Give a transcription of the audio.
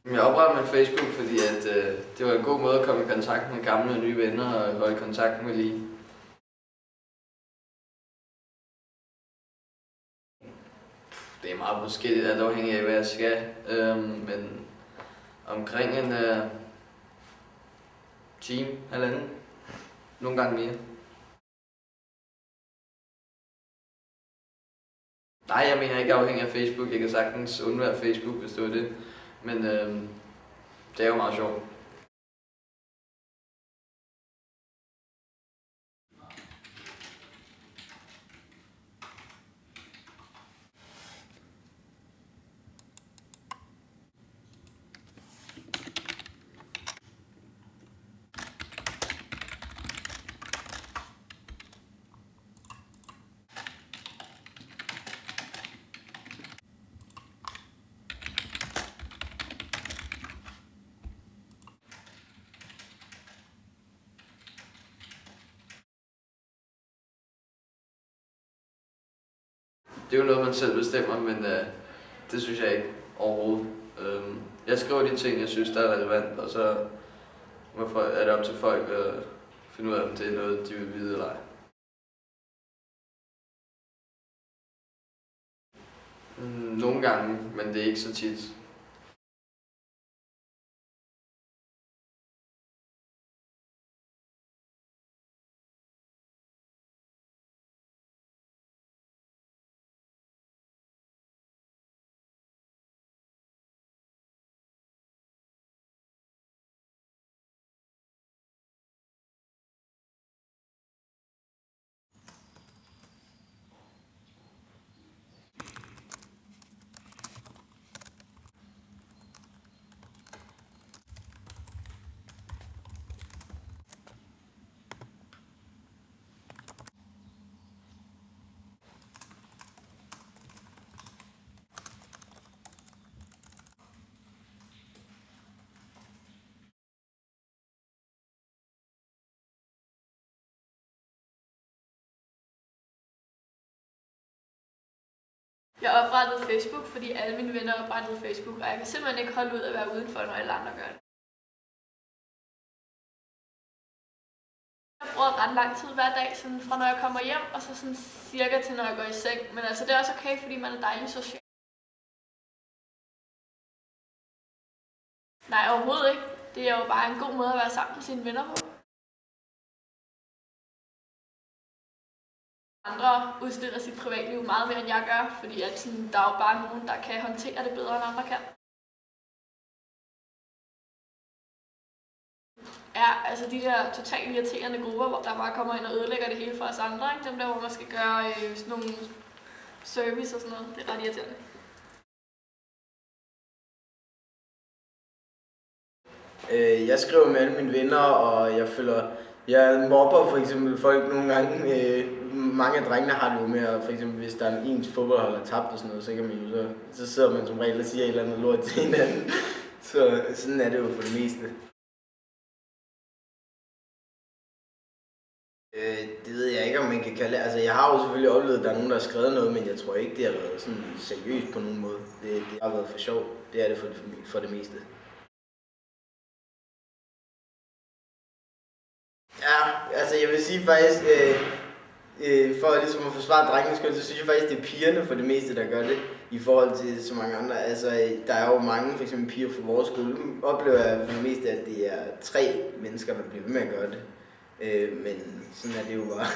Jeg oprettede min Facebook, fordi det var en god måde at komme i kontakt med gamle og nye venner og holde kontakt med lige. Det er meget forskelligt, alt afhængig af hvad jeg skal, men omkring en time, halvanden, nogle gange mere. Nej, jeg mener ikke afhængig af Facebook. Jeg kan sagtens undvære Facebook, hvis det var det. Men det er jo meget sjovt. Det er jo noget, man selv bestemmer, men det synes jeg ikke overhovedet. Jeg skriver de ting, jeg synes, der er relevant, og så er det op til folk at finde ud af, om det er noget, de vil vide eller ej. Nogle gange, men det er ikke så tit. Jeg oprettede Facebook, fordi alle mine venner oprettede Facebook, og jeg kan simpelthen ikke holde ud at være udenfor, når alle andre gør det. Jeg bruger ret lang tid hver dag, sådan fra når jeg kommer hjem, og så sådan cirka til når jeg går i seng. Men altså det er også okay, fordi man er dejlig social. Nej, overhovedet ikke. Det er jo bare en god måde at være sammen med sine venner på. Andre udstiller sit privatliv meget mere, end jeg gør, fordi at sådan, der er jo bare nogen, der kan håndtere det bedre, end andre kan. Ja, altså de der totalt irriterende grupper, hvor der bare kommer ind og ødelægger det hele for os andre, ikke? Dem der, hvor man skal gøre sådan nogle service og sådan noget, det er ret irriterende. Jeg skriver med alle mine venner, og jeg mobber for eksempel folk nogle gange. Mange af drengene har det jo med, for eksempel hvis der er ens fodboldhold er tabt og sådan noget, så kan man jo så sidder man som regel og siger et eller andet lort til hinanden. Så sådan er det jo for det meste. Det ved jeg ikke, om man kan kalde det. Altså, jeg har jo selvfølgelig oplevet, at der er nogen, der har skrevet noget, men jeg tror ikke, det har været sådan seriøst på nogen måde. Det har været for sjov. Det er det for det meste. Ja, altså jeg vil sige faktisk, for ligesom at forsvare drengenes skyld, så synes jeg faktisk, det er pigerne for det meste, der gør det, i forhold til så mange andre. Altså, der er jo mange, f.eks. piger fra vores skole, oplever jeg for det meste, at det er 3 mennesker, der bliver ved med at gøre det. Men sådan er det jo bare.